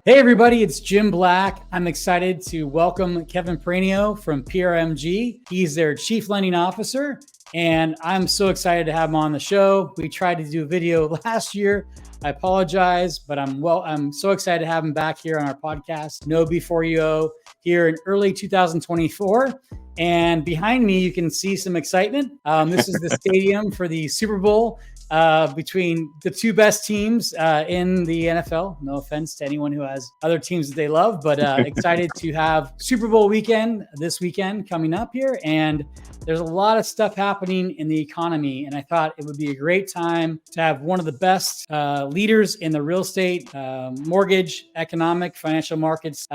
Hey everybody, it's Jim Black. I'm excited to welcome Kevin Peranio from PRMG. He's their Chief Lending Officer, and I'm so excited to have him on the show. We tried to do a video last year. I apologize, but I'm so excited to have him back here on our podcast, Know Before You Owe, here in early 2024. And behind me, you can see some excitement. This is the stadium for the Super Bowl between the two best teams in the NFL. No offense to anyone who has other teams that they love, but excited to have Super Bowl weekend this weekend coming up here. And there's a lot of stuff happening in the economy. And I thought it would be a great time to have one of the best leaders in the real estate, mortgage, economic, financial markets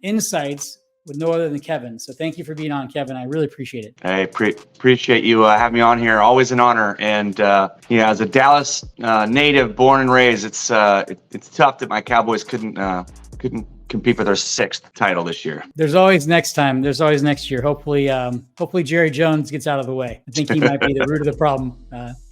insights with no other than Kevin. So thank you for being on, Kevin. I really appreciate it. I appreciate you having me on here. Always an honor. And as a Dallas native, born and raised, it's tough that my Cowboys couldn't compete for their 6th title this year. There's always next time. There's always next year. Hopefully Jerry Jones gets out of the way. I think he might be the root of the problem.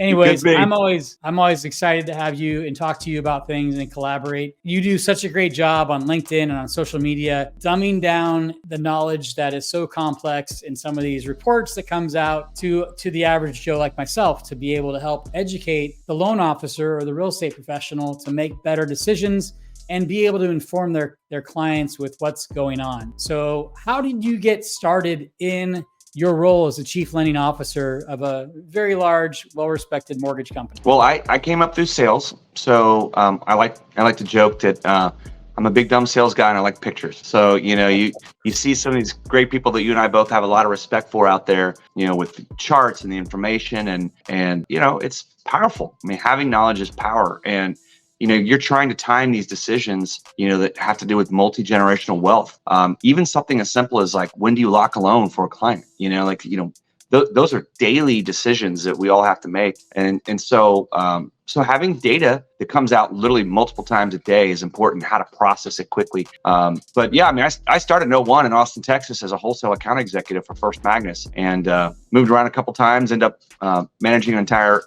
Anyways, I'm always excited to have you and talk to you about things and collaborate. You do such a great job on LinkedIn and on social media, dumbing down the knowledge that is so complex in some of these reports that comes out to the average Joe like myself, to be able to help educate the loan officer or the real estate professional to make better decisions and be able to inform their clients with what's going on. So how did you get started in your role as the Chief Lending Officer of a very large, well-respected mortgage company? Well, I came up through sales. So I like to joke that I'm a big dumb sales guy and I like pictures. So, you see some of these great people that you and I both have a lot of respect for out there, with the charts and the information and it's powerful. I mean, having knowledge is power. And you're trying to time these decisions, that have to do with multi-generational wealth. Even something as simple as like, when do you lock a loan for a client? Those are daily decisions that we all have to make. And so having data that comes out literally multiple times a day is important, how to process it quickly. But yeah, I mean, I started in 2001 in Austin, Texas as a wholesale account executive for First Magnus and moved around a couple times, ended up managing an entire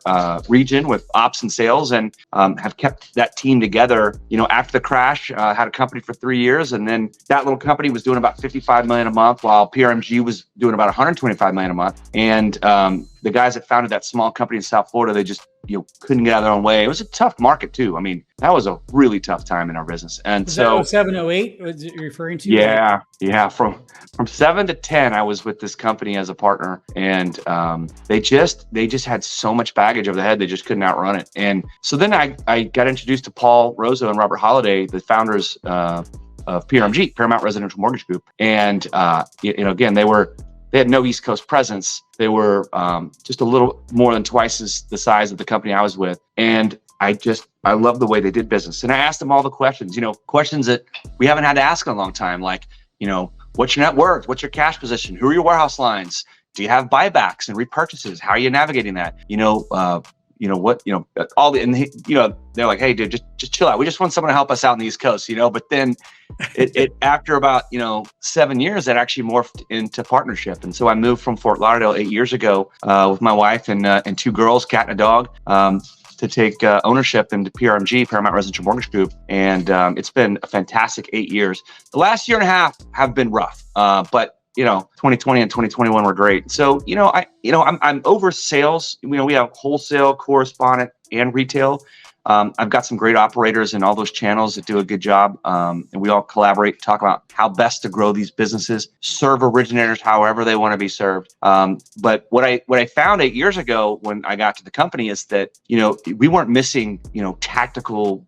region with ops and sales and have kept that team together. After the crash, had a company for 3 years. And then that little company was doing about $55 million a month while PRMG was doing about $125 million a month. And the guys that founded that small company in South Florida, they just couldn't get out of their own way. It was a tough market too. I mean, that was a really tough time in our business. And was so that 07, 08 was it referring to? Yeah. From 7 to 10, I was with this company as a partner, and they just had so much baggage over the head, they just couldn't outrun it. And so then I got introduced to Paul Rozo and Robert Holliday, the founders of PRMG, Paramount Residential Mortgage Group. And again, they had no East Coast presence. They were just a little more than twice the size of the company I was with. And I love the way they did business. And I asked them all the questions, questions that we haven't had to ask in a long time. Like, what's your net worth? What's your cash position? Who are your warehouse lines? Do you have buybacks and repurchases? How are you navigating that? They're like, hey, dude, just chill out. We just want someone to help us out on the East Coast, but then it after about, 7 years, that actually morphed into partnership. And so I moved from Fort Lauderdale 8 years ago with my wife and 2 girls, cat and a dog, to take ownership into PRMG, Paramount Residential Mortgage Group. And it's been a fantastic 8 years. The last year and a half have been rough, but 2020 and 2021 were great. So, I'm over sales. We have wholesale, correspondent, and retail. I've got some great operators in all those channels that do a good job. And we all collaborate, talk about how best to grow these businesses, serve originators however they want to be served. But what I found 8 years ago when I got to the company is that, we weren't missing, tactical,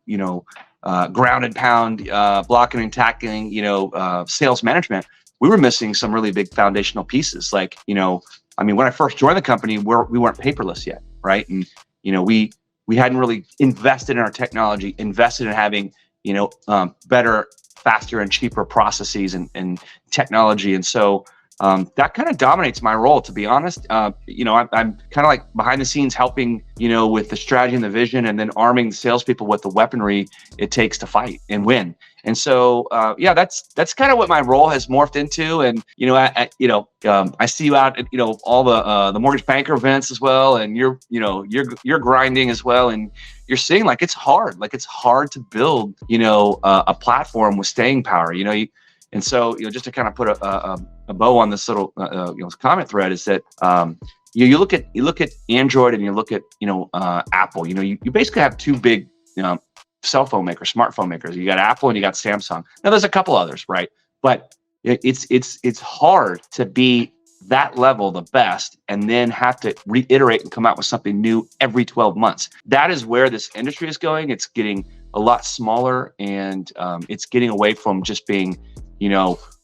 ground and pound, blocking and tackling, sales management. We were missing some really big foundational pieces. Like, when I first joined the company, we weren't paperless yet, right? And, we hadn't really invested in our technology, invested in having, better, faster, and cheaper processes and technology. And so, that kind of dominates my role, to be honest. I'm kind of like behind the scenes helping, with the strategy and the vision, and then arming salespeople with the weaponry it takes to fight and win. And so, that's kind of what my role has morphed into. And I see you out at all the mortgage banker events as well, and you're grinding as well, and you're seeing it's hard to build a platform with staying power. And so, just to kind of put a bow on this little comment thread is that you look at Android and you look at Apple. You basically have two big cell phone makers, smartphone makers. You got Apple and you got Samsung. Now there's a couple others, right? But it's hard to be that level, the best, and then have to reiterate and come out with something new every 12 months. That is where this industry is going. It's getting a lot smaller, and it's getting away from just being,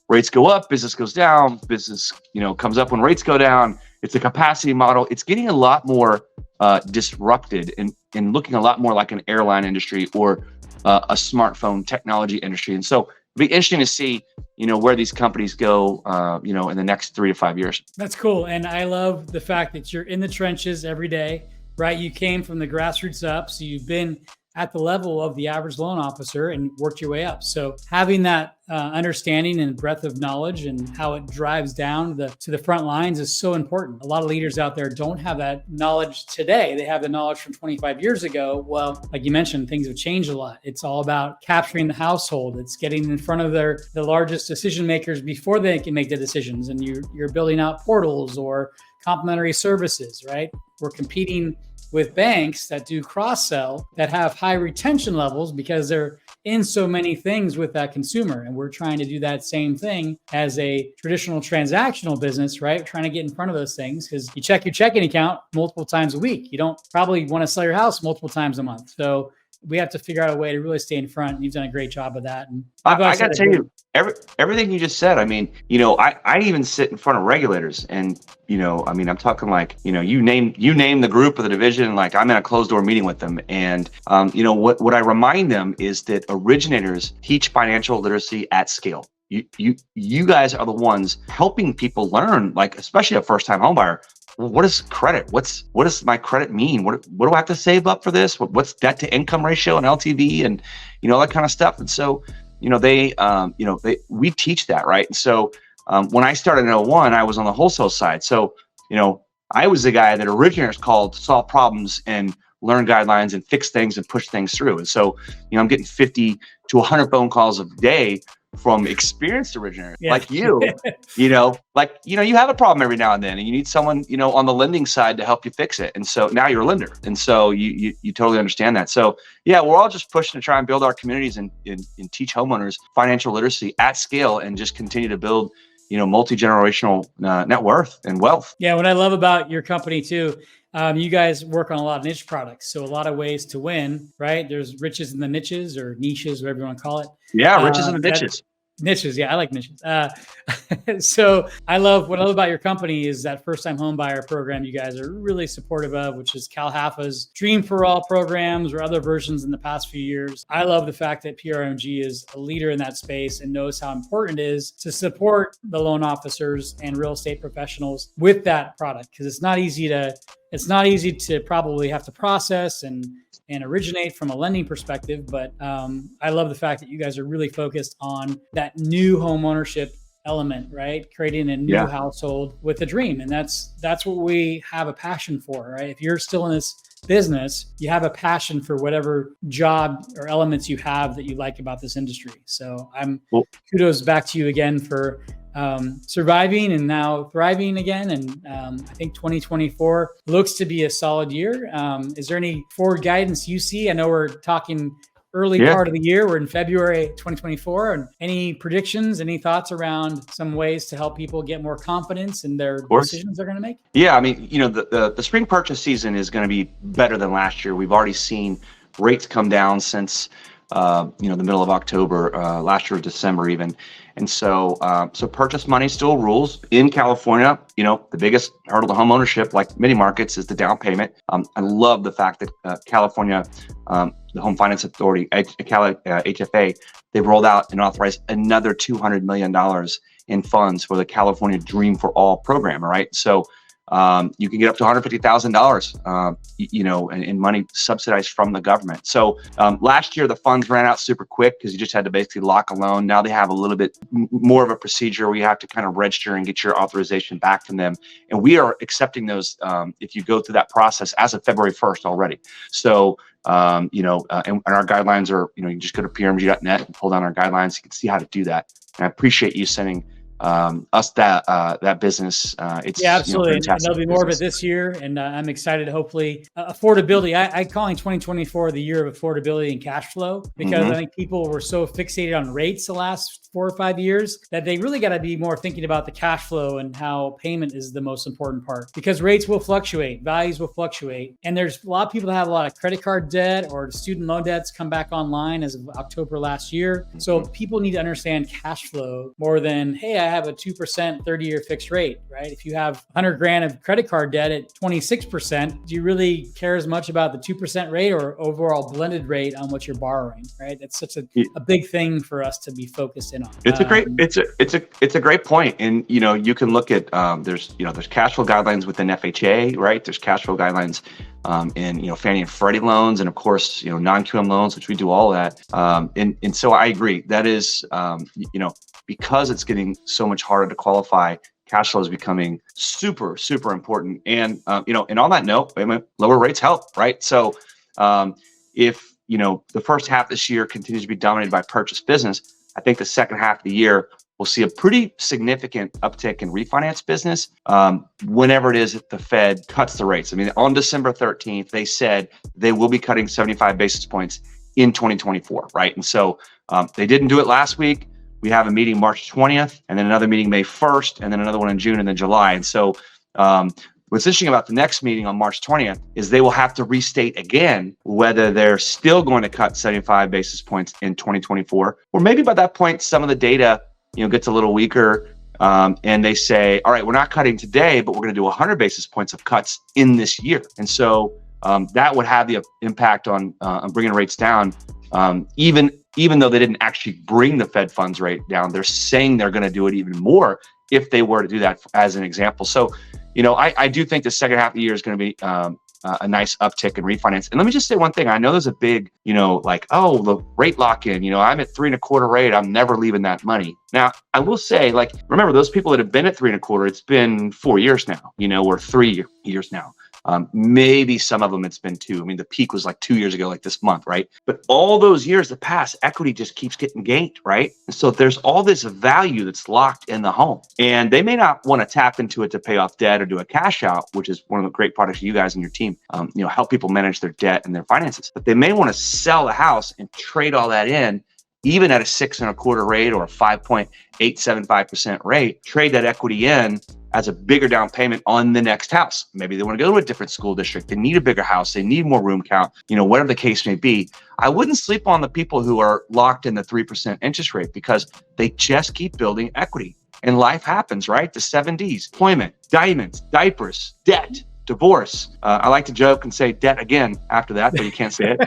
rates go up, business goes down, business, comes up when rates go down. It's a capacity model. It's getting a lot more disrupted and looking a lot more like an airline industry or a smartphone technology industry. And so it'll be interesting to see, where these companies go, in the next 3 to 5 years. That's cool. And I love the fact that you're in the trenches every day, right? You came from the grassroots up. So you've been at the level of the average loan officer and worked your way up. So having that understanding and breadth of knowledge and how it drives down to the front lines is so important. A lot of leaders out there don't have that knowledge today. They have the knowledge from 25 years ago. Well, like you mentioned, things have changed a lot. It's all about capturing the household. It's getting in front of the largest decision makers before they can make the decisions. And you're building out portals or complementary services, right? We're competing with banks that do cross-sell that have high retention levels because they're in so many things with that consumer. And we're trying to do that same thing as a traditional transactional business, right? Trying to get in front of those things because you check your checking account multiple times a week. You don't probably want to sell your house multiple times a month. So we have to figure out a way to really stay in front. And you've done a great job of that. And I got to tell you, everything you just said, I even sit in front of regulators and, I'm talking you name the group or the division, I'm in a closed door meeting with them. And, what I remind them is that originators teach financial literacy at scale. You guys are the ones helping people learn, especially a first time homebuyer. Well, what is credit? What does my credit mean? What do I have to save up for this? What's debt to income ratio and LTV and, all that kind of stuff. And so, we teach that, right? And so, when I started in 2001, I was on the wholesale side. So, I was the guy that originators called to solve problems and learn guidelines and fix things and push things through. And so, I'm getting 50 to 100 phone calls a day from experienced originators like you, you have a problem every now and then and you need someone, on the lending side to help you fix it. And so now you're a lender. And so you totally understand that. So yeah, we're all just pushing to try and build our communities and teach homeowners financial literacy at scale and just continue to build, multi-generational net worth and wealth. Yeah. What I love about your company too, you guys work on a lot of niche products. So a lot of ways to win, right? There's riches in the niches or niches, whatever you want to call it. Yeah, riches in the niches. Niches. Yeah, I like niches. So what I love about your company is that first-time home buyer program you guys are really supportive of, which is Cal Haffa's Dream for All programs or other versions in the past few years. I love the fact that PRMG is a leader in that space and knows how important it is to support the loan officers and real estate professionals with that product because it's not easy to probably have to process and originate from a lending perspective. But I love the fact that you guys are really focused on that new home ownership element, right? Creating a new household with a dream. And that's what we have a passion for, right? If you're still in this business, you have a passion for whatever job or elements you have that you like about this industry. So kudos back to you again for surviving and now thriving again. And I think 2024 looks to be a solid year. Is there any forward guidance you see? I know we're talking early part of the year. We're in February 2024. And any predictions, any thoughts around some ways to help people get more confidence in their decisions they're going to make? Yeah, the spring purchase season is going to be better than last year. We've already seen rates come down since the middle of October, last year, December even. And so purchase money still rules in California. The biggest hurdle to home ownership, like many markets, is the down payment. I love the fact that California, the Home Finance Authority, HFA, they've rolled out and authorized another $200 million in funds for the California Dream for All program. All right. So you can get up to $150,000, in money subsidized from the government. So last year, the funds ran out super quick because you just had to basically lock a loan. Now they have a little bit more of a procedure where you have to kind of register and get your authorization back from them. And we are accepting those if you go through that process as of February 1st already. So, and our guidelines are, you can just go to PRMG.net and pull down our guidelines. You can see how to do that. And I appreciate you sending us that business. It's absolutely. Fantastic. And there'll be more of it this year, and I'm excited. Hopefully, affordability. I calling 2024 the year of affordability and cash flow because I think people were so fixated on rates the last 4 or 5 years that they really got to be more thinking about the cash flow and how payment is the most important part, because rates will fluctuate, values will fluctuate, and there's a lot of people that have a lot of credit card debt or student loan debts come back online as of October last year. So people need to understand cash flow more than, hey, I have a 2% 30-year fixed rate, right? If you have 100 grand of credit card debt at 26%, do you really care as much about the 2% rate or overall blended rate on what you're borrowing, right? That's such a big thing for us to be focused in on. It's a great point. And, you can look at, there's cash flow guidelines within FHA, right? There's cash flow guidelines in, Fannie and Freddie loans, and of course, non-QM loans, which we do all of that. And so I agree. That is, because it's getting so much harder to qualify, cash flow is becoming super, super important. And, and on that note, lower rates help, right? So if, the first half this year continues to be dominated by purchase business, I think the second half of the year, we'll see a pretty significant uptick in refinance business whenever it is that the Fed cuts the rates. I mean, on December 13th, they said they will be cutting 75 basis points in 2024, right? And so they didn't do it last week. We have a meeting March 20th, and then another meeting May 1st, and then another one in June, and then July. And so what's interesting about the next meeting on March 20th is they will have to restate again whether they're still going to cut 75 basis points in 2024, or maybe by that point, some of the data gets a little weaker, and they say, all right, we're not cutting today, but we're going to do 100 basis points of cuts in this year. And so that would have the impact on bringing rates down, even though they didn't actually bring the Fed funds rate down. They're saying they're going to do it even more if they were to do that, as an example. So, I do think the second half of the year is going to be a nice uptick in refinance. And let me just say one thing. I know there's a big, the rate lock in, I'm at 3.25 rate. I'm never leaving that money. Now, I will say, remember those people that have been at 3.25, it's been 4 years now, or 3 years now. Maybe some of them it's been 2. I mean, the peak was 2 years ago, this month, right? But all those years that pass, equity just keeps getting gained, right? And so there's all this value that's locked in the home, and they may not want to tap into it to pay off debt or do a cash out, which is one of the great products you guys and your team, help people manage their debt and their finances. But they may want to sell the house and trade all that in, even at a 6.25 rate or a 5.875% rate, trade that equity in as a bigger down payment on the next house. Maybe they want to go to a different school district. They need a bigger house. They need more room count, whatever the case may be. I wouldn't sleep on the people who are locked in the 3% interest rate because they just keep building equity. And life happens, right? The 7 Ds: employment, diamonds, diapers, debt, divorce. I like to joke and say debt again after that, but you can't say it.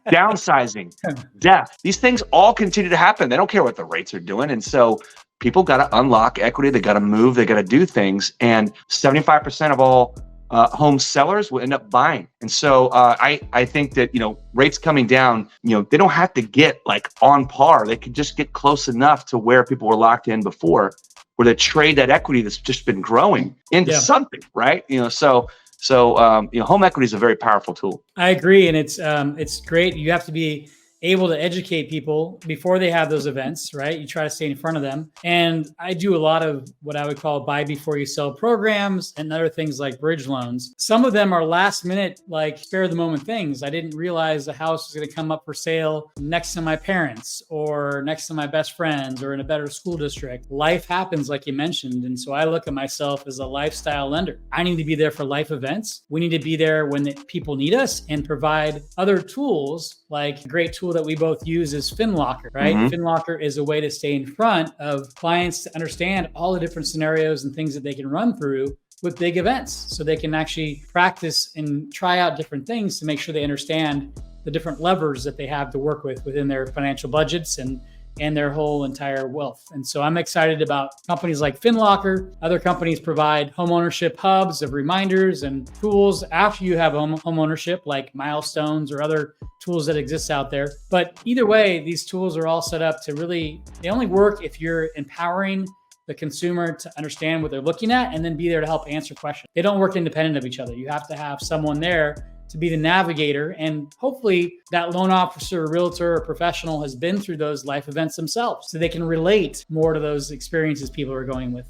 Downsizing, death. These things all continue to happen. They don't care what the rates are doing. And so people got to unlock equity. They got to move. They got to do things. And 75% of all home sellers will end up buying. And so I think that, rates coming down, they don't have to get on par. They could just get close enough to where people were locked in before, where they trade that equity that's just been growing into something, right? So home equity is a very powerful tool. I agree. And it's great. You have to be able to educate people before they have those events, right? You try to stay in front of them. And I do a lot of what I would call buy before you sell programs and other things like bridge loans. Some of them are last minute, spare the moment things. I didn't realize the house was going to come up for sale next to my parents or next to my best friends or in a better school district. Life happens, like you mentioned. And so I look at myself as a lifestyle lender. I need to be there for life events. We need to be there when people need us and provide other tools, like a great tool that we both use is FinLocker, right? FinLocker is a way to stay in front of clients to understand all the different scenarios and things that they can run through with big events. So they can actually practice and try out different things to make sure they understand the different levers that they have to work with within their financial budgets and and their whole entire wealth. And so I'm excited about companies like FinLocker. Other companies provide homeownership hubs of reminders and tools after you have homeownership, like Milestones or other tools that exist out there. But either way, these tools are all set up to really, they only work if you're empowering the consumer to understand what they're looking at and then be there to help answer questions. They don't work independent of each other. You have to have someone there to be the navigator. And hopefully that loan officer, realtor, or professional has been through those life events themselves so they can relate more to those experiences people are going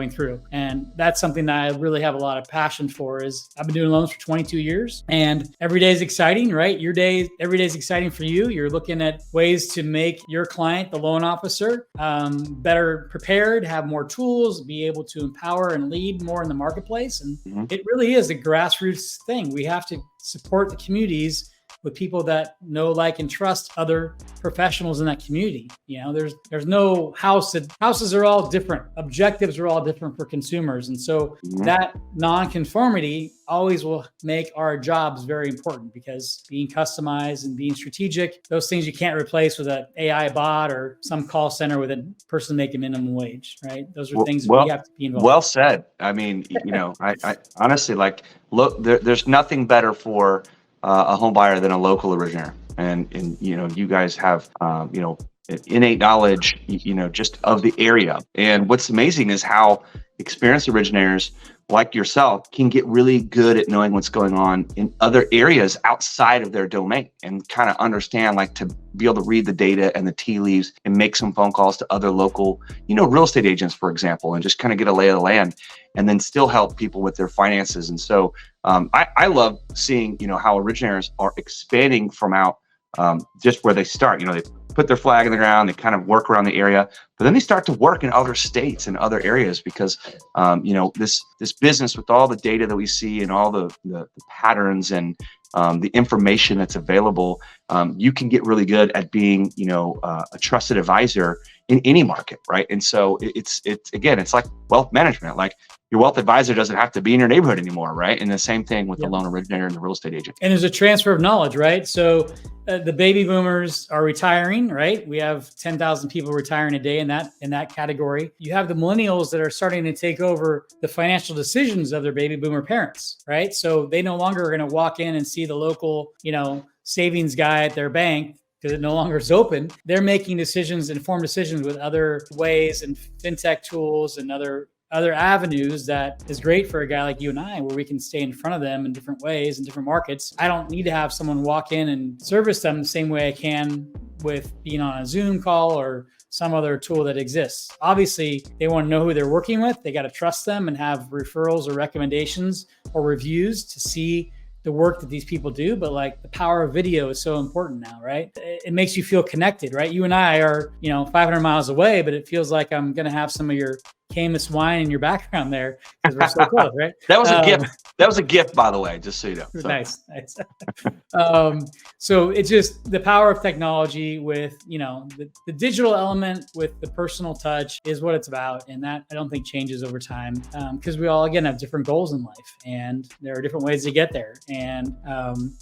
through. And that's something that I really have a lot of passion for. Is I've been doing loans for 22 years and every day is exciting, right? Every day is exciting for you. You're looking at ways to make your client, the loan officer, better prepared, have more tools, be able to empower and lead more in the marketplace. And it really is a grassroots thing. We have to support the communities with people that know, like, and trust other professionals in that community. You know, there's no houses are all different. Objectives are all different for consumers. And so that non-conformity always will make our jobs very important, because being customized and being strategic, those things you can't replace with an AI bot or some call center with a person making minimum wage, right? Those are things we have to be involved in. Well said. I mean, you know, I honestly, like, look, there's nothing better for a home buyer than a local originator. And you know, you guys have, you know, innate knowledge, you know, just of the area. And what's amazing is how experienced originators like yourself can get really good at knowing what's going on in other areas outside of their domain, and kind of understand, like, to be able to read the data and the tea leaves and make some phone calls to other local, you know, real estate agents, for example, and just kind of get a lay of the land, and then still help people with their finances. And so I love seeing, you know, how originators are expanding from out just where they start. You know, they put their flag in the ground, they kind of work around the area, but then they start to work in other states and other areas, because you know, this business, with all the data that we see and all the patterns and the information that's available, you can get really good at being, you know, a trusted advisor in any market, right? And so it's again, it's like wealth management. Like, your wealth advisor doesn't have to be in your neighborhood anymore, right? And the same thing with the loan originator and the real estate agent. And there's a transfer of knowledge, right? So the baby boomers are retiring, right? We have 10,000 people retiring a day in that category. You have the millennials that are starting to take over the financial decisions of their baby boomer parents, right? So they no longer are going to walk in and see the local, you know, savings guy at their bank, because it no longer is open. They're making decisions, informed decisions, with other ways and fintech tools and other avenues that is great for a guy like you and I, where we can stay in front of them in different ways, in different markets. I don't need to have someone walk in and service them the same way I can with being on a Zoom call or some other tool that exists. Obviously, they want to know who they're working with. They got to trust them and have referrals or recommendations or reviews to see the work that these people do. But, like, the power of video is so important now, right? It makes you feel connected, right? You and I are, you know, 500 miles away, but it feels like I'm going to have some of your Camus wine in your background there, because we're so close, right? That was a gift. That was a gift, by the way, just so you know. So. Nice. So it's just the power of technology with, you know, the digital element with the personal touch is what it's about. And that, I don't think, changes over time, because we all, again, have different goals in life, and there are different ways to get there. And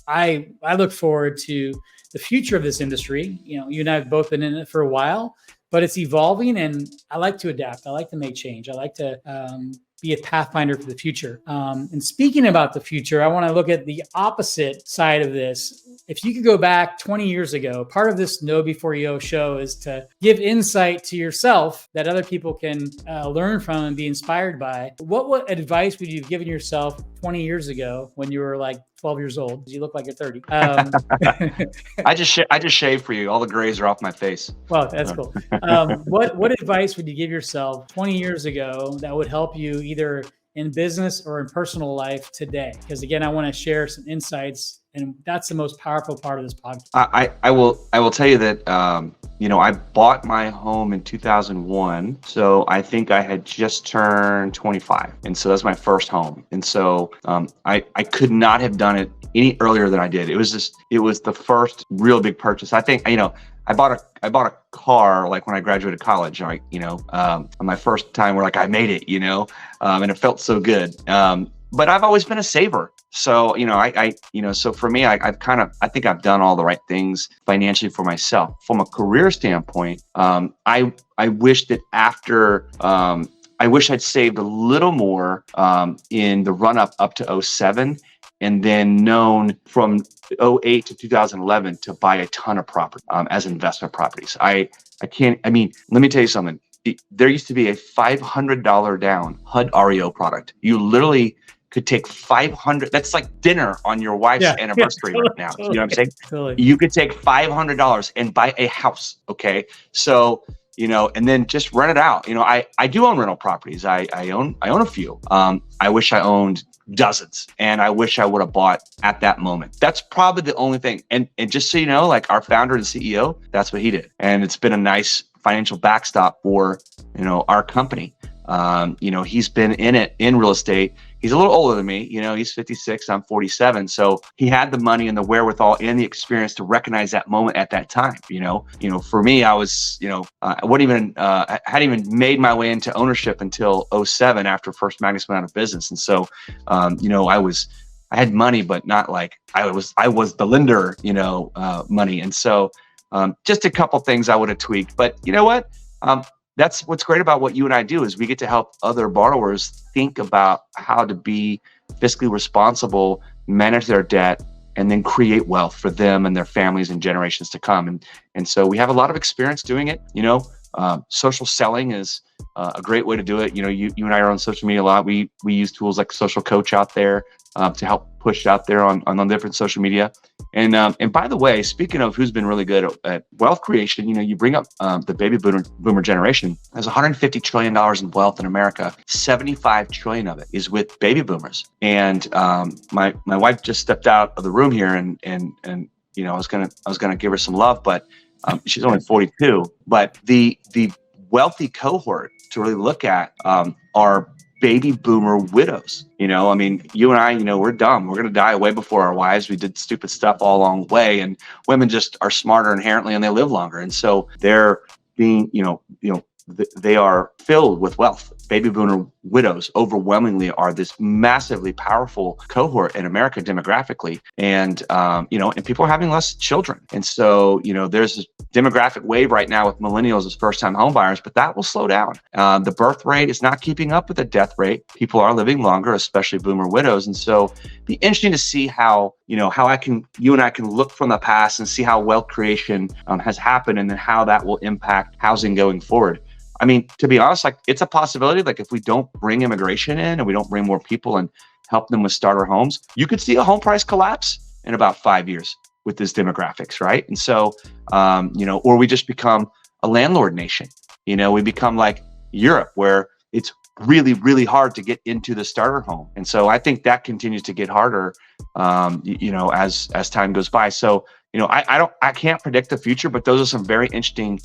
I look forward to the future of this industry. You know, you and I have both been in it for a while, but it's evolving, and I like to adapt. I like to make change. I like to be a pathfinder for the future. And speaking about the future, I want to look at the opposite side of this. If you could go back 20 years ago, part of this Know Before You Owe show is to give insight to yourself that other people can learn from and be inspired by. What advice would you have given yourself 20 years ago when you were like 12 years old? You look like you're 30. I just shaved for you. All the grays are off my face. Well, that's cool. What advice would you give yourself 20 years ago that would help you either in business or in personal life today? Because, again, I want to share some insights, and that's the most powerful part of this podcast. I will tell you that you know, I bought my home in 2001, so I think I had just turned 25, and so that's my first home. And so I could not have done it any earlier than I did. It was the first real big purchase. I think, you know, I bought a car like when I graduated college, like, you know, on my first time where, like, I made it, you know, and it felt so good. But I've always been a saver. So, so for me, I think I've done all the right things financially for myself. From a career standpoint, I wish that I wish I'd saved a little more in the run up to '07, and then known from '08 to 2011 to buy a ton of property as investment properties. Let me tell you something. There used to be a $500 down HUD REO product. You literally could take 500. That's like dinner on your wife's anniversary right now. You know what I'm saying? Totally. You could take $500 and buy a house. Okay. So, and then just rent it out. I do own rental properties. I own a few. I wish I owned dozens, and I wish I would have bought at that moment. That's probably the only thing. And just so you know, like our founder and CEO, that's what he did. And it's been a nice financial backstop for, our company. He's been in real estate. He's a little older than me. He's 56, I'm 47. So he had the money and the wherewithal and the experience to recognize that moment at that time. For me, I was, I hadn't even made my way into ownership until '07 after First Magnus went out of business. And so, I had money, but not like I was the lender, money. And so, just a couple things I would have tweaked, but you know what? That's what's great about what you and I do is we get to help other borrowers think about how to be fiscally responsible, manage their debt, and then create wealth for them and their families and generations to come. And so we have a lot of experience doing it. Social selling is a great way to do it. You and I are on social media a lot. We use tools like Social Coach out there to help push out there on different social media. And by the way, speaking of who's been really good at wealth creation, you bring up the baby boomer generation. There's $150 trillion in wealth in America. 75 trillion of it is with baby boomers. And my wife just stepped out of the room here, and I was gonna give her some love, but she's only 42. But the wealthy cohort to really look at are baby boomer widows. You and I, we're dumb. We're going to die way before our wives. We did stupid stuff all along the way, and women just are smarter inherently and they live longer. And so they're being, they are filled with wealth. Baby boomer widows overwhelmingly are this massively powerful cohort in America demographically. And, and people are having less children. And so, there's this demographic wave right now with millennials as first-time homebuyers, but that will slow down. The birth rate is not keeping up with the death rate. People are living longer, especially boomer widows. And so it'd be interesting to see how, you and I can look from the past and see how wealth creation has happened and then how that will impact housing going forward. To be honest, like it's a possibility, like if we don't bring immigration in and we don't bring more people and help them with starter homes, you could see a home price collapse in about 5 years with this demographics, right? And so, or we just become a landlord nation. We become like Europe where it's really, really hard to get into the starter home. And so I think that continues to get harder, as time goes by. So, I can't predict the future, but those are some very interesting,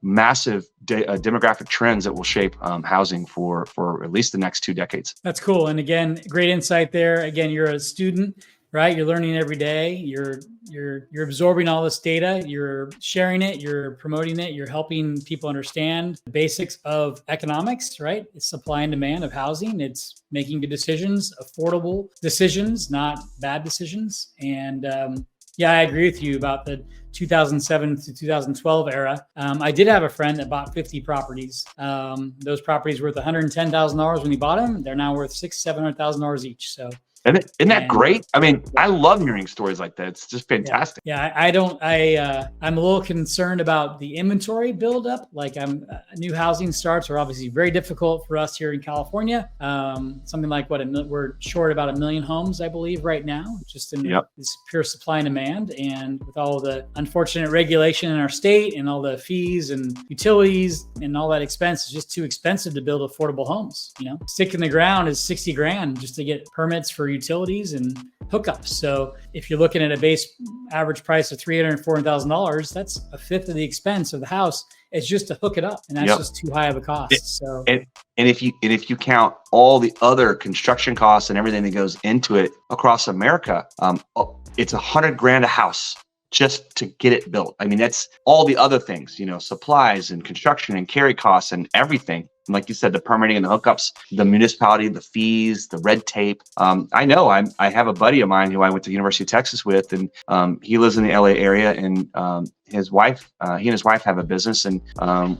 massive demographic trends that will shape housing for at least the next 2 decades. That's cool. And again, great insight there. Again, you're a student, right? You're learning every day. You're absorbing all this data. You're sharing it. You're promoting it. You're helping people understand the basics of economics, right? It's supply and demand of housing. It's making good decisions, affordable decisions, not bad decisions. And I agree with you about the 2007 to 2012 era. I did have a friend that bought 50 properties. Those properties worth $110,000 when he bought them. They're now worth $600,000-$700,000 each. So isn't that great? I love hearing stories like that. It's just fantastic. Yeah, I'm a little concerned about the inventory buildup. Like new housing starts are obviously very difficult for us here in California. Something like we're short about 1 million homes, I believe, right now, just in this pure supply and demand. And with all the unfortunate regulation in our state and all the fees and utilities and all that expense, it's just too expensive to build affordable homes. Stick in the ground is $60,000 just to get permits for utilities and hookups. So if you're looking at a base average price of $304,000, that's a fifth of the expense of the house. It's just to hook it up, and that's just too high of a cost. So and if you count all the other construction costs and everything that goes into it across America, it's $100,000 a house just to get it built. That's all the other things, supplies and construction and carry costs and everything. like you said, the permitting and the hookups, the municipality, the fees, the red tape. I know I have a buddy of mine who I went to the University of Texas with, and he lives in the LA area, and his wife, he and his wife have a business, and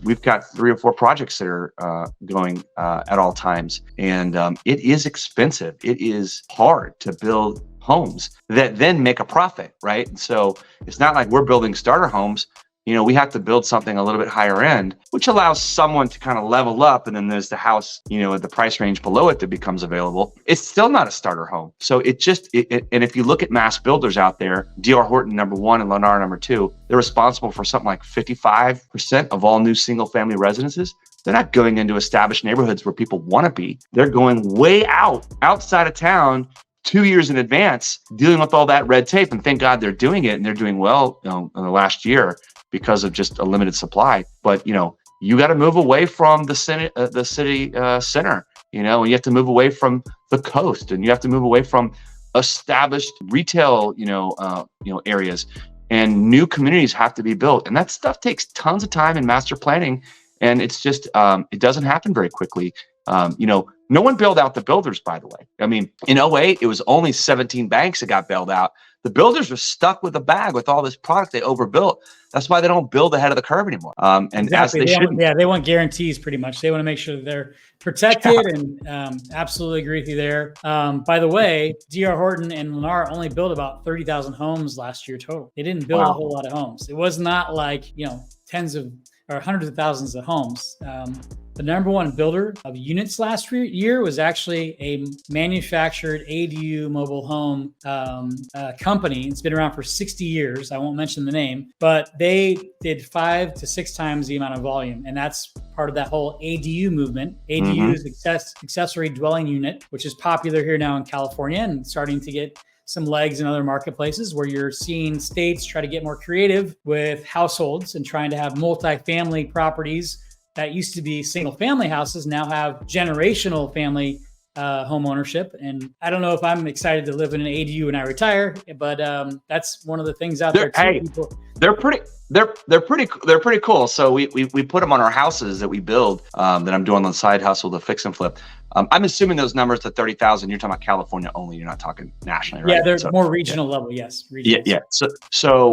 we've got 3 or 4 projects that are going at all times. And it is expensive. It is hard to build homes that then make a profit, right? And so it's not like we're building starter homes. We have to build something a little bit higher end, which allows someone to kind of level up. And then there's the house, at the price range below it that becomes available. It's still not a starter home. So and if you look at mass builders out there, D.R. Horton #1 and Lennar #2, they're responsible for something like 55% of all new single family residences. They're not going into established neighborhoods where people want to be. They're going way outside of town 2 years in advance, dealing with all that red tape. And thank God they're doing it, and they're doing well in the last year because of just a limited supply. But you got to move away from the city center, and you have to move away from the coast, and you have to move away from established retail, areas, and new communities have to be built. And that stuff takes tons of time in master planning, and it's just it doesn't happen very quickly. No one bailed out the builders, by the way. I mean, in '08, it was only 17 banks that got bailed out. The builders are stuck with a bag with all this product they overbuilt. That's why they don't build ahead of the curve anymore. And exactly. As they shouldn't. They want guarantees pretty much. They want to make sure that they're protected, and absolutely agree with you there. By the way, D.R. Horton and Lennar only built about 30,000 homes last year total. They didn't build a whole lot of homes. It was not like, tens of or hundreds of thousands of homes. The #1 builder of units last year was actually a manufactured ADU mobile home company. It's been around for 60 years. I won't mention the name, but they did 5 to 6 times the amount of volume. And that's part of that whole ADU movement. ADU is accessory dwelling unit, which is popular here now in California and starting to get some legs in other marketplaces, where you're seeing states try to get more creative with households and trying to have multifamily properties that used to be single family houses now have generational family home ownership. And I don't know if I'm excited to live in an ADU when I retire, but that's one of the things out there too. Hey, they're pretty cool. So we put them on our houses that we build, that I'm doing on the side hustle, the fix and flip. I'm assuming those numbers to 30,000. You're talking about California only. You're not talking nationally, right? Yeah, they're more regional level. Yes. Regional. Yeah. So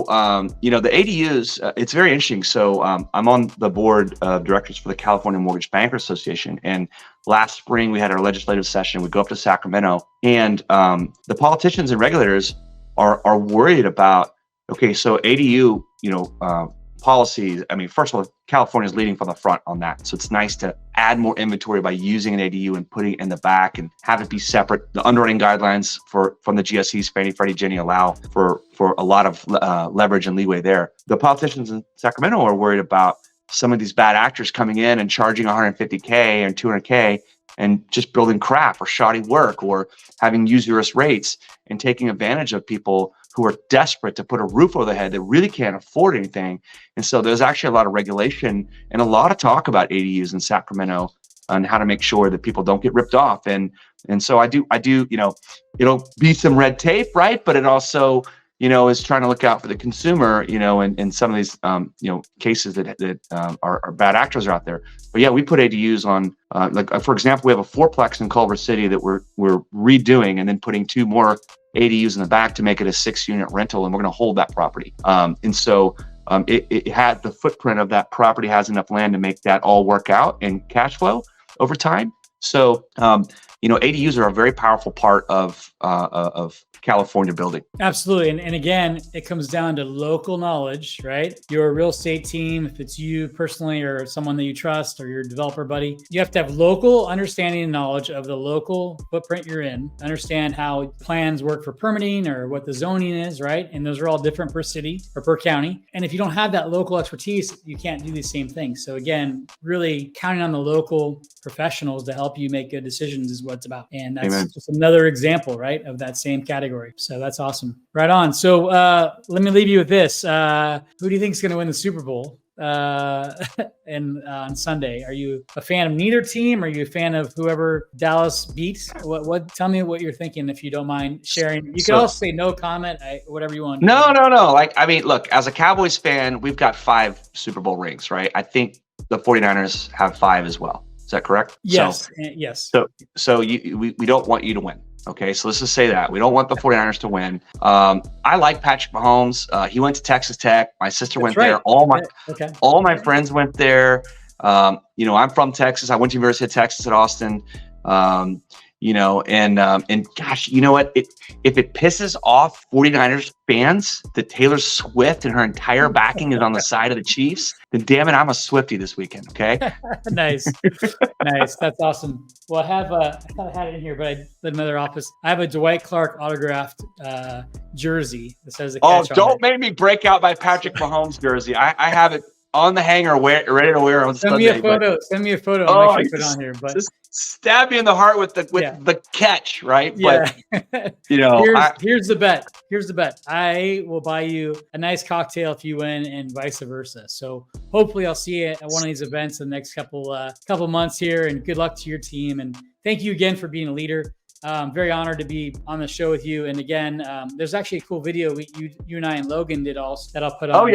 the ADUs, it's very interesting. So I'm on the board of directors for the California Mortgage Bankers Association. And last spring we had our legislative session. We go up to Sacramento, and the politicians and regulators are worried about, okay, so ADU, policies. I mean, first of all, California is leading from the front on that. So it's nice to add more inventory by using an ADU and putting it in the back and have it be separate. The underwriting guidelines from the GSEs, Fannie, Freddie, Ginnie, allow for a lot of leverage and leeway there. The politicians in Sacramento are worried about some of these bad actors coming in and charging $150K and $200K and just building crap or shoddy work or having usurious rates and taking advantage of people who are desperate to put a roof over their head that really can't afford anything. And so there's actually a lot of regulation and a lot of talk about ADUs in Sacramento on how to make sure that people don't get ripped off. And so I do, it'll be some red tape, right? But it also, is trying to look out for the consumer, in some of these, cases that are bad actors are out there. But yeah, we put ADUs on, for example, we have a 4-plex in Culver City that we're redoing and then putting 2 more ADUs in the back to make it a 6-unit rental, and we're going to hold that property. And so it had the footprint of that property has enough land to make that all work out and cash flow over time. So ADUs are a very powerful part of California building. Absolutely. And again, it comes down to local knowledge, right? Your real estate team, if it's you personally or someone that you trust or your developer buddy, you have to have local understanding and knowledge of the local footprint you're in, understand how plans work for permitting or what the zoning is, right? And those are all different per city or per county. And if you don't have that local expertise, you can't do these same things. So again, really counting on the local professionals to help you make good decisions is what it's about. And that's just another example, right, of that same category. So that's awesome. Right on. So let me leave you with this. Who do you think is going to win the Super Bowl on Sunday? Are you a fan of neither team? Are you a fan of whoever Dallas beats? What? Tell me what you're thinking, if you don't mind sharing. You can also say no comment, whatever you want. No. Look, as a Cowboys fan, we've got 5 Super Bowl rings, right? I think the 49ers have 5 as well. Is that correct? Yes. Yes. We don't want you to win. Okay, so let's just say that we don't want the 49ers to win. I like Patrick Mahomes. He went to Texas Tech. My sister went there. All my friends went there. I'm from Texas. I went to University of Texas at Austin. And gosh, you know what? If it pisses off 49ers fans that Taylor Swift and her entire backing is on the side of the Chiefs, then damn it, I'm a Swiftie this weekend. Okay. Nice. That's awesome. Well, I thought I had it in here, but I did another office. I have a Dwight Clark autographed jersey that says the catch. Don't make me break out my Patrick Mahomes jersey. I have it on the hanger, ready to wear on Sunday. Send me a photo. I'll make sure put it on here. But just stab me in the heart with the catch, right? Yeah. But here's the bet. I will buy you a nice cocktail if you win, and vice versa. So hopefully I'll see you at one of these events in the next couple months here. And good luck to your team. And thank you again for being a leader. Very honored to be on the show with you. And again, there's actually a cool video you and I and Logan did also that I'll put on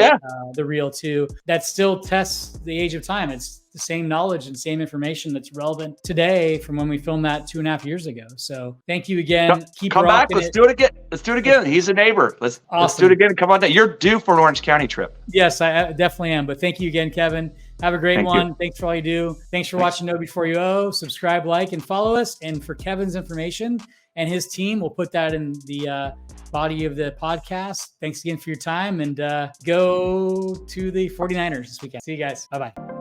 the reel too, that still tests the age of time. It's the same knowledge and same information that's relevant today from when we filmed that 2.5 years ago. So thank you again. Come back. Let's do it again. He's a neighbor. Let's do it again. Come on down. You're due for an Orange County trip. Yes, I definitely am. But thank you again, Kevin. Have a great one. Thanks for all you do. Thanks for watching Know Before You Owe. Subscribe, like, and follow us. And for Kevin's information and his team, we'll put that in the body of the podcast. Thanks again for your time, and go to the 49ers this weekend. See you guys. Bye-bye.